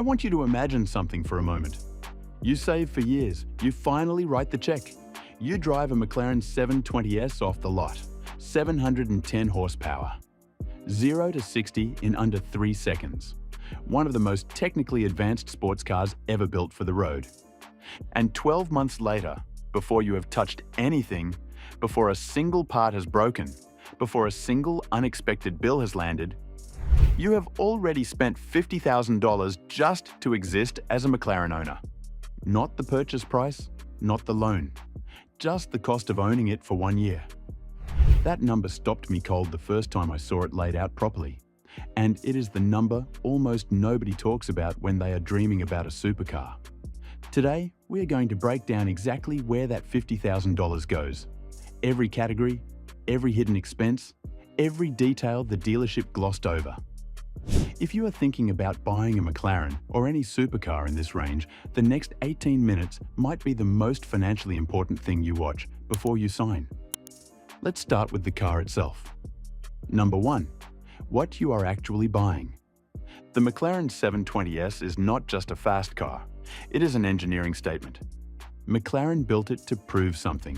want you to imagine something for a moment. You save for years, you finally write the check. You drive a McLaren 720S off the lot, 710 horsepower. 0 to 60 in under 3 seconds. One of the most technically advanced sports cars ever built for the road. And 12 months later, before you have touched anything, before a single part has broken, before a single unexpected bill has landed, you have already spent $50,000 just to exist as a McLaren owner. Not the purchase price, not the loan, just the cost of owning it for 1 year. That number stopped me cold the first time I saw it laid out properly. And it is the number almost nobody talks about when they are dreaming about a supercar. Today, we are going to break down exactly where that $50,000 goes. Every category, every hidden expense, every detail the dealership glossed over. If you are thinking about buying a McLaren or any supercar in this range, the next 18 minutes might be the most financially important thing you watch before you sign. Let's start with the car itself. Number 1. What you are actually buying. The McLaren 720S is not just a fast car, it is an engineering statement. McLaren built it to prove something.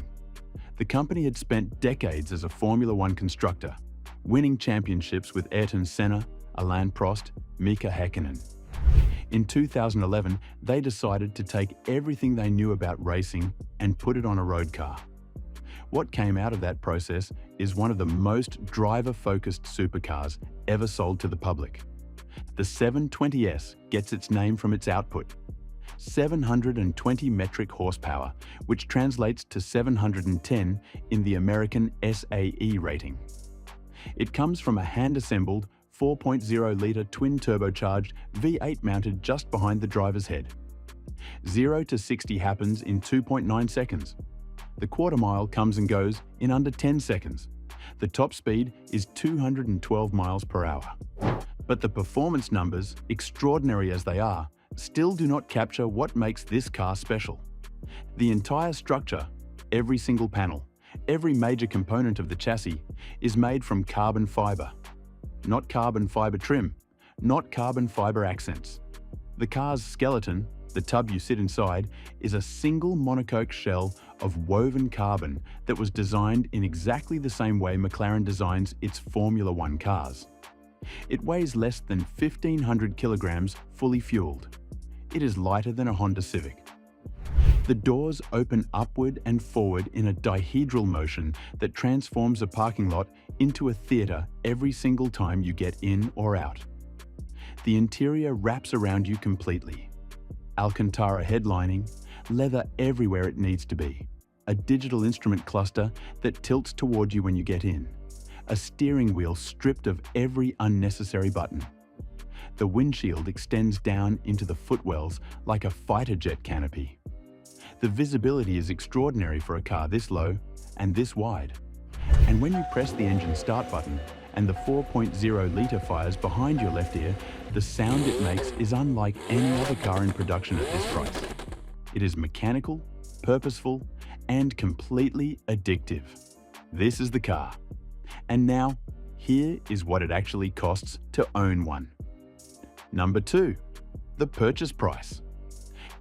The company had spent decades as a Formula One constructor, winning championships with Ayrton Senna, Alain Prost, Mika Häkkinen. In 2011, they decided to take everything they knew about racing and put it on a road car. What came out of that process is one of the most driver-focused supercars ever sold to the public. The 720S gets its name from its output, 720 metric horsepower, which translates to 710 in the American SAE rating. It comes from a hand-assembled 4.0-litre twin-turbocharged V8 mounted just behind the driver's head. 0 to 60 happens in 2.9 seconds. The quarter mile comes and goes in under 10 seconds. The top speed is 212 miles per hour. But the performance numbers, extraordinary as they are, still do not capture what makes this car special. The entire structure, every single panel, every major component of the chassis, is made from carbon fiber. Not carbon fiber trim, not carbon fiber accents. The car's skeleton, the tub you sit inside, is a single monocoque shell of woven carbon that was designed in exactly the same way McLaren designs its Formula One cars. It weighs less than 1,500 kilograms fully fueled. It is lighter than a Honda Civic. The doors open upward and forward in a dihedral motion that transforms a parking lot into a theater every single time you get in or out. The interior wraps around you completely. Alcantara headlining, leather everywhere it needs to be, a digital instrument cluster that tilts toward you when you get in, a steering wheel stripped of every unnecessary button. The windshield extends down into the footwells like a fighter jet canopy. The visibility is extraordinary for a car this low and this wide. And when you press the engine start button and the 4.0-litre fires behind your left ear, the sound it makes is unlike any other car in production at this price. It is mechanical, purposeful, and completely addictive. This is the car. And now, here is what it actually costs to own one. Number 2. The purchase price.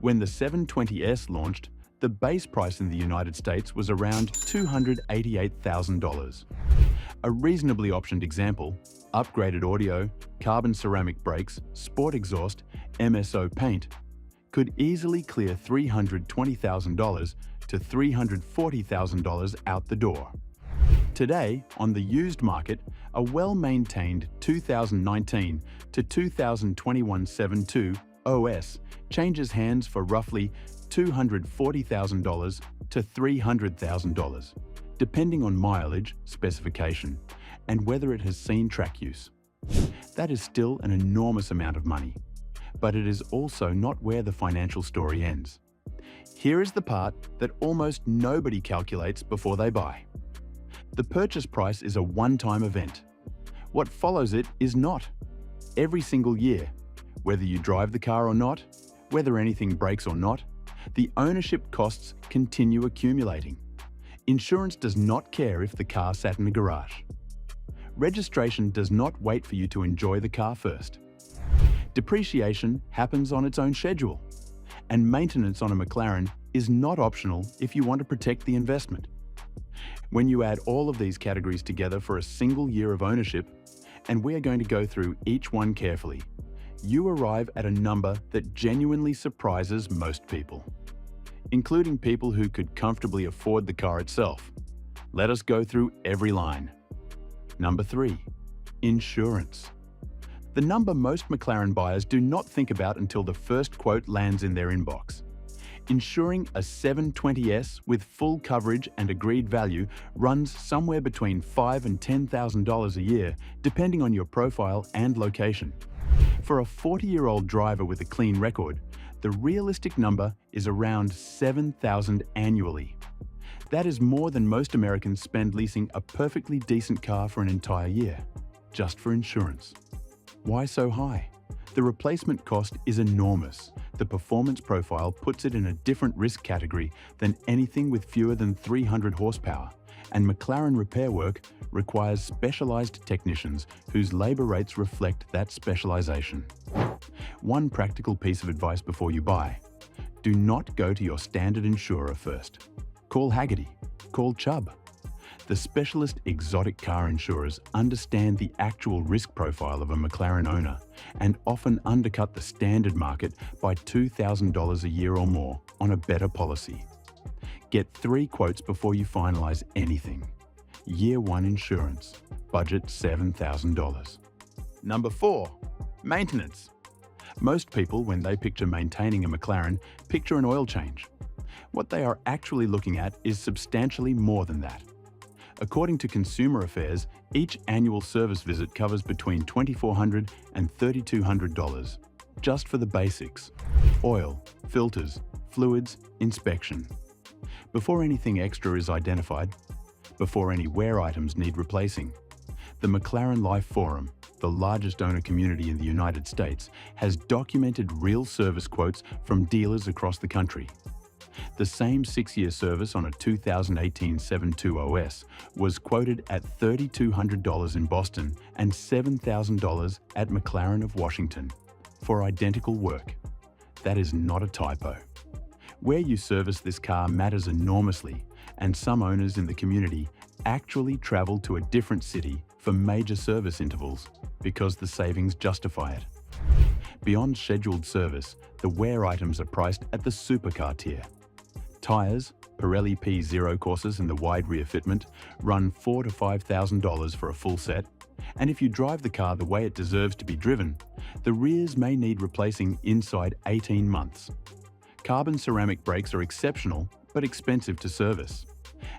When the 720S launched, the base price in the United States was around $288,000. A reasonably optioned example, upgraded audio, carbon ceramic brakes, sport exhaust, MSO paint, could easily clear $320,000 to $340,000 out the door. Today, on the used market, a well-maintained 2019 to 2021 7.2 OS changes hands for roughly $240,000 to $300,000, depending on mileage, specification, and whether it has seen track use. That is still an enormous amount of money, but it is also not where the financial story ends. Here is the part that almost nobody calculates before they buy. The purchase price is a one-time event. What follows it is not. Every single year, whether you drive the car or not, whether anything breaks or not, the ownership costs continue accumulating. Insurance does not care if the car sat in a garage. Registration does not wait for you to enjoy the car first. Depreciation happens on its own schedule, and maintenance on a McLaren is not optional if you want to protect the investment. When you add all of these categories together for a single year of ownership, and we are going to go through each one carefully, you arrive at a number that genuinely surprises most people, including people who could comfortably afford the car itself. Let us go through every line. Number 3, insurance. The number most McLaren buyers do not think about until the first quote lands in their inbox. Insuring a 720S with full coverage and agreed value runs somewhere between $5,000 and $10,000 a year, depending on your profile and location. For a 40-year-old driver with a clean record, the realistic number is around $7,000 annually. That is more than most Americans spend leasing a perfectly decent car for an entire year, just for insurance. Why so high? The replacement cost is enormous. The performance profile puts it in a different risk category than anything with fewer than 300 horsepower, and McLaren repair work requires specialized technicians whose labor rates reflect that specialization. One practical piece of advice before you buy: do not go to your standard insurer first. Call Haggerty, call Chubb. The specialist exotic car insurers understand the actual risk profile of a McLaren owner and often undercut the standard market by $2,000 a year or more on a better policy. Get 3 quotes before you finalize anything. Year 1 insurance, budget $7,000. Number 4, maintenance. Most people, when they picture maintaining a McLaren, picture an oil change. What they are actually looking at is substantially more than that. According to ConsumerAffairs, each annual service visit covers between $2,400 and $3,200, just for the basics: oil, filters, fluids, inspection. Before anything extra is identified, before any wear items need replacing, the McLarenLife Forum, the largest owner community in the United States, has documented real service quotes from dealers across the country. The same 6-year service on a 2018 720S was quoted at $3,200 in Boston and $7,000 at McLaren of Washington for identical work. That is not a typo. Where you service this car matters enormously, and some owners in the community actually travel to a different city for major service intervals because the savings justify it. Beyond scheduled service, the wear items are priced at the Supercar tier. Tyres, Pirelli P0 courses in the wide rear fitment, run $4,000 to $5,000 for a full set, and if you drive the car the way it deserves to be driven, the rears may need replacing inside 18 months. Carbon ceramic brakes are exceptional but expensive to service.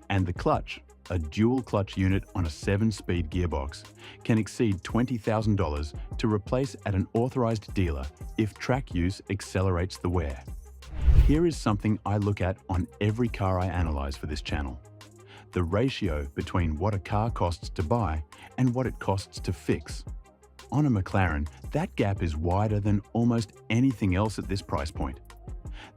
And the clutch, a dual clutch unit on a 7-speed gearbox, can exceed $20,000 to replace at an authorized dealer if track use accelerates the wear. Here is something I look at on every car I analyze for this channel: the ratio between what a car costs to buy and what it costs to fix. On a McLaren, that gap is wider than almost anything else at this price point.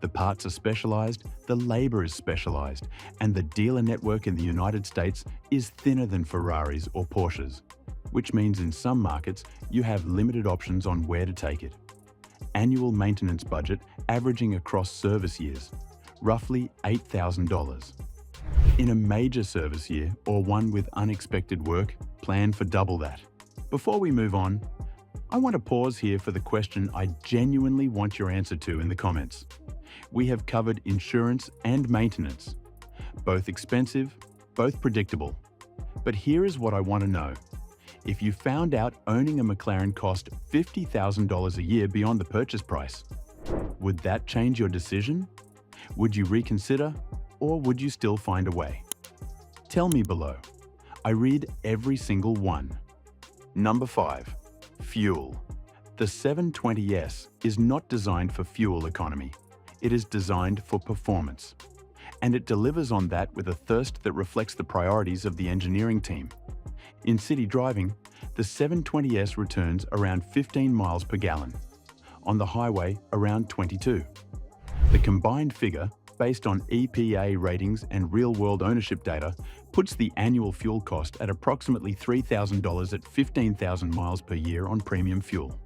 The parts are specialized, the labor is specialized, and the dealer network in the United States is thinner than Ferraris or Porsches, which means in some markets you have limited options on where to take it. Annual maintenance budget averaging across service years, roughly $8,000. In a major service year or one with unexpected work, plan for double that. Before we move on, I want to pause here for the question I genuinely want your answer to in the comments. We have covered insurance and maintenance, both expensive, both predictable. But here is what I want to know. If you found out owning a McLaren cost $50,000 a year beyond the purchase price, would that change your decision? Would you reconsider, or would you still find a way? Tell me below. I read every single one. Number 5, fuel. The 720S is not designed for fuel economy. It is designed for performance. And it delivers on that with a thirst that reflects the priorities of the engineering team. In city driving, the 720S returns around 15 miles per gallon. On the highway, around 22. The combined figure, based on EPA ratings and real-world ownership data, puts the annual fuel cost at approximately $3,000 at 15,000 miles per year on premium fuel.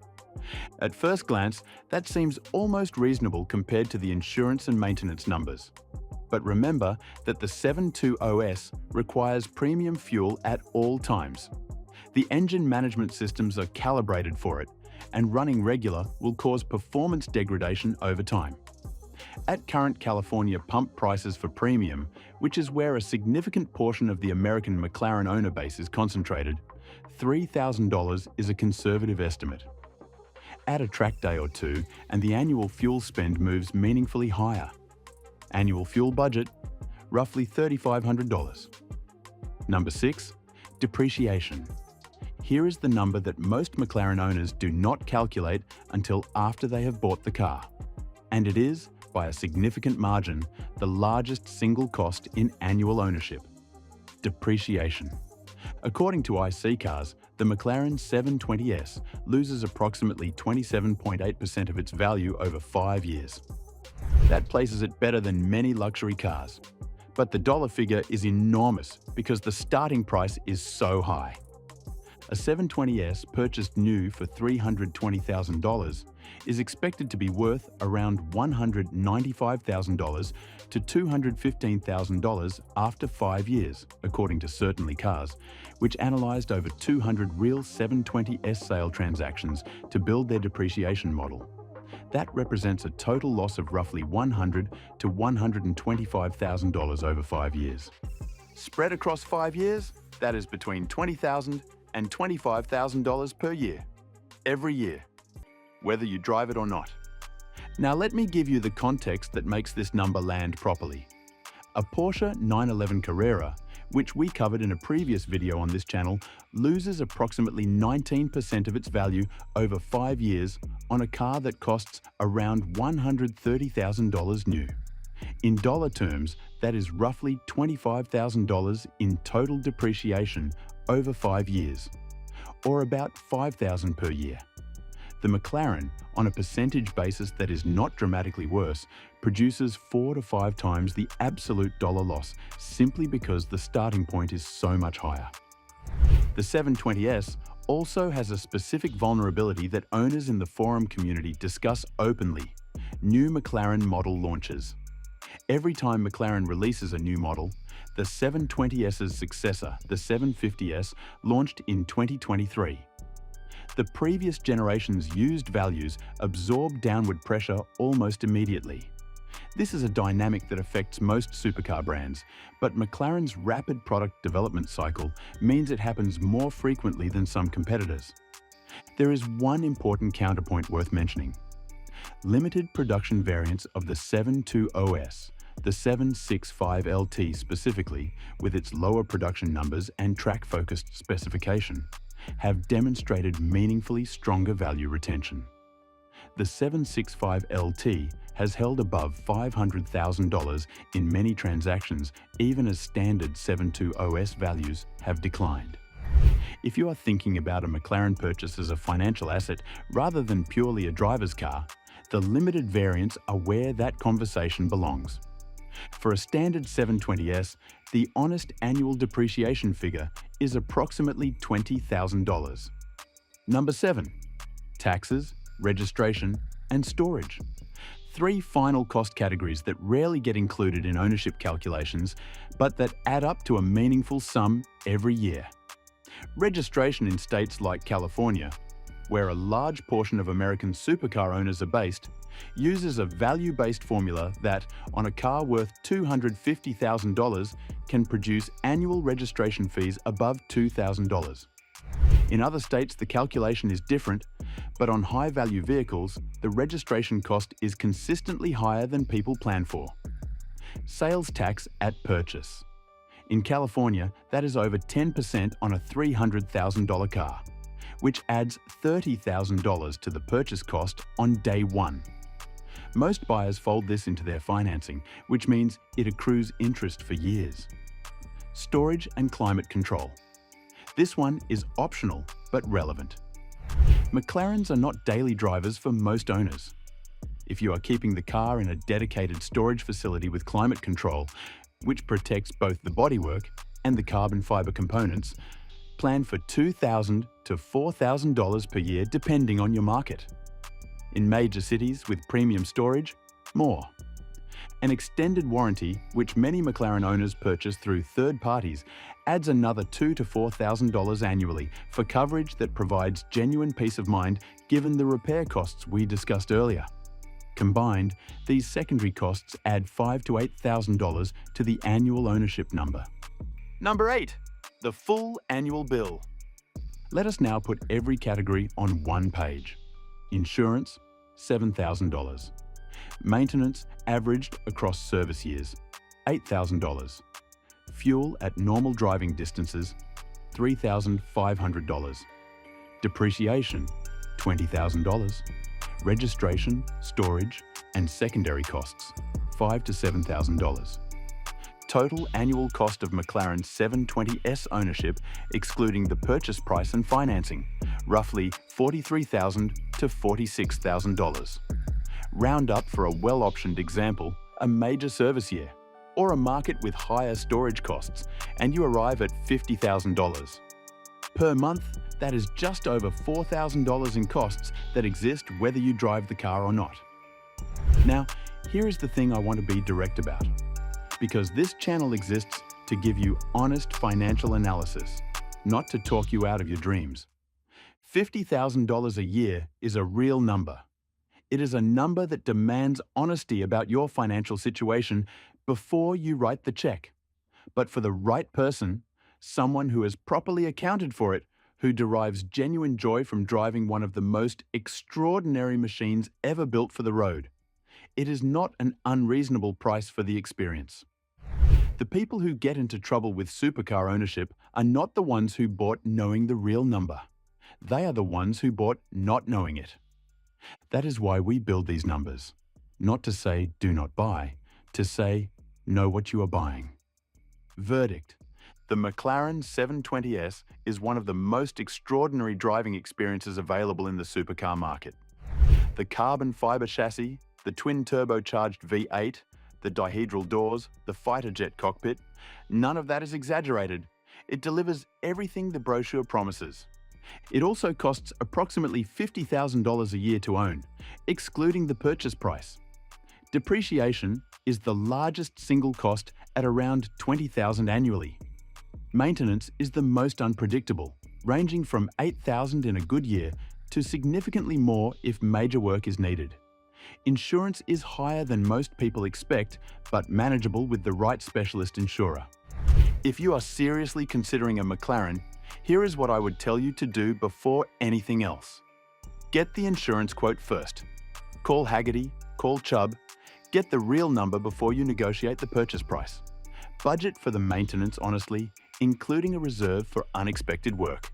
At first glance, that seems almost reasonable compared to the insurance and maintenance numbers. But remember that the 720S requires premium fuel at all times. The engine management systems are calibrated for it, and running regular will cause performance degradation over time. At current California pump prices for premium, which is where a significant portion of the American McLaren owner base is concentrated, $3,000 is a conservative estimate. Add a track day or two, and the annual fuel spend moves meaningfully higher. Annual fuel budget, roughly $3,500. Number 6. Depreciation. Here is the number that most McLaren owners do not calculate until after they have bought the car. And it is, by a significant margin, the largest single cost in annual ownership. Depreciation. According to iSeeCars, the McLaren 720S loses approximately 27.8% of its value over 5 years. That places it better than many luxury cars. But the dollar figure is enormous because the starting price is so high. A 720S purchased new for $320,000 is expected to be worth around $195,000 to $215,000 after 5 years, according to Certainly Cars, which analysed over 200 real 720S sale transactions to build their depreciation model. That represents a total loss of roughly $100,000 to $125,000 over 5 years. Spread across 5 years, that is between $20,000 and $25,000 per year, every year, whether you drive it or not. Now let me give you the context that makes this number land properly. A Porsche 911 Carrera, which we covered in a previous video on this channel, loses approximately 19% of its value over 5 years on a car that costs around $130,000 new. In dollar terms, that is roughly $25,000 in total depreciation over 5 years, or about $5,000 per year. The McLaren, on a percentage basis that is not dramatically worse, produces 4 to 5 times the absolute dollar loss simply because the starting point is so much higher. The 720S also has a specific vulnerability that owners in the forum community discuss openly: new McLaren model launches. Every time McLaren releases a new model, the 720S's successor, the 750S, launched in 2023. The previous generation's used values absorb downward pressure almost immediately. This is a dynamic that affects most supercar brands, but McLaren's rapid product development cycle means it happens more frequently than some competitors. There is one important counterpoint worth mentioning. Limited production variants of the 720S, the 765LT specifically, with its lower production numbers and track-focused specification, have demonstrated meaningfully stronger value retention. The 765LT has held above $500,000 in many transactions, even as standard 720S values have declined. If you are thinking about a McLaren purchase as a financial asset rather than purely a driver's car, the limited variants are where that conversation belongs. For a standard 720S, the honest annual depreciation figure is approximately $20,000. Number 7. Taxes, registration, and storage. 3 final cost categories that rarely get included in ownership calculations, but that add up to a meaningful sum every year. Registration in states like California, where a large portion of American supercar owners are based, uses a value-based formula that, on a car worth $250,000, can produce annual registration fees above $2,000. In other states, the calculation is different, but on high-value vehicles, the registration cost is consistently higher than people plan for. Sales tax at purchase. In California, that is over 10% on a $300,000 car, which adds $30,000 to the purchase cost on day one. Most buyers fold this into their financing, which means it accrues interest for years. Storage and climate control. This one is optional but relevant. McLarens are not daily drivers for most owners. If you are keeping the car in a dedicated storage facility with climate control, which protects both the bodywork and the carbon fiber components, Plan for $2,000 to $4,000 per year depending on your market. In major cities with premium storage, more. An extended warranty, which many McLaren owners purchase through third parties, adds another $2,000 to $4,000 annually for coverage that provides genuine peace of mind given the repair costs we discussed earlier. Combined, these secondary costs add $5,000 to $8,000 to the annual ownership number. Number 8. The full annual bill. Let us now put every category on one page. Insurance, $7,000. Maintenance averaged across service years, $8,000. Fuel at normal driving distances, $3,500. Depreciation, $20,000. Registration, storage, and secondary costs, $5,000 to $7,000. Total annual cost of McLaren 720S ownership, excluding the purchase price and financing, roughly $43,000 to $46,000. Round up for a well-optioned example, a major service year, or a market with higher storage costs, and you arrive at $50,000. Per month, that is just over $4,000 in costs that exist whether you drive the car or not. Now, here is the thing I want to be direct about, because this channel exists to give you honest financial analysis, not to talk you out of your dreams. $50,000 a year is a real number. It is a number that demands honesty about your financial situation before you write the check. But for the right person, someone who has properly accounted for it, who derives genuine joy from driving one of the most extraordinary machines ever built for the road, it is not an unreasonable price for the experience. The people who get into trouble with supercar ownership are not the ones who bought knowing the real number. They are the ones who bought not knowing it. That is why we build these numbers. Not to say do not buy, to say know what you are buying. Verdict. The McLaren 720S is one of the most extraordinary driving experiences available in the supercar market. The carbon fiber chassis, the twin turbocharged V8, the dihedral doors, the fighter jet cockpit, none of that is exaggerated. It delivers everything the brochure promises. It also costs approximately $50,000 a year to own, excluding the purchase price. Depreciation is the largest single cost at around $20,000 annually. Maintenance is the most unpredictable, ranging from $8,000 in a good year to significantly more if major work is needed. Insurance is higher than most people expect, but manageable with the right specialist insurer. If you are seriously considering a McLaren, here is what I would tell you to do before anything else. Get the insurance quote first. Call Haggerty, call Chubb, get the real number before you negotiate the purchase price. Budget for the maintenance honestly, including a reserve for unexpected work.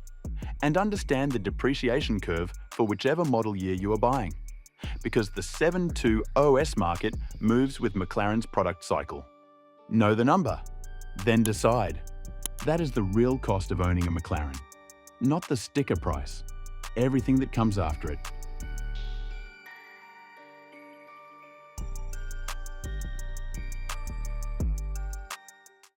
And understand the depreciation curve for whichever model year you are buying, because the 7.2 OS market moves with McLaren's product cycle. Know the number, then decide. That is the real cost of owning a McLaren, not the sticker price, everything that comes after it.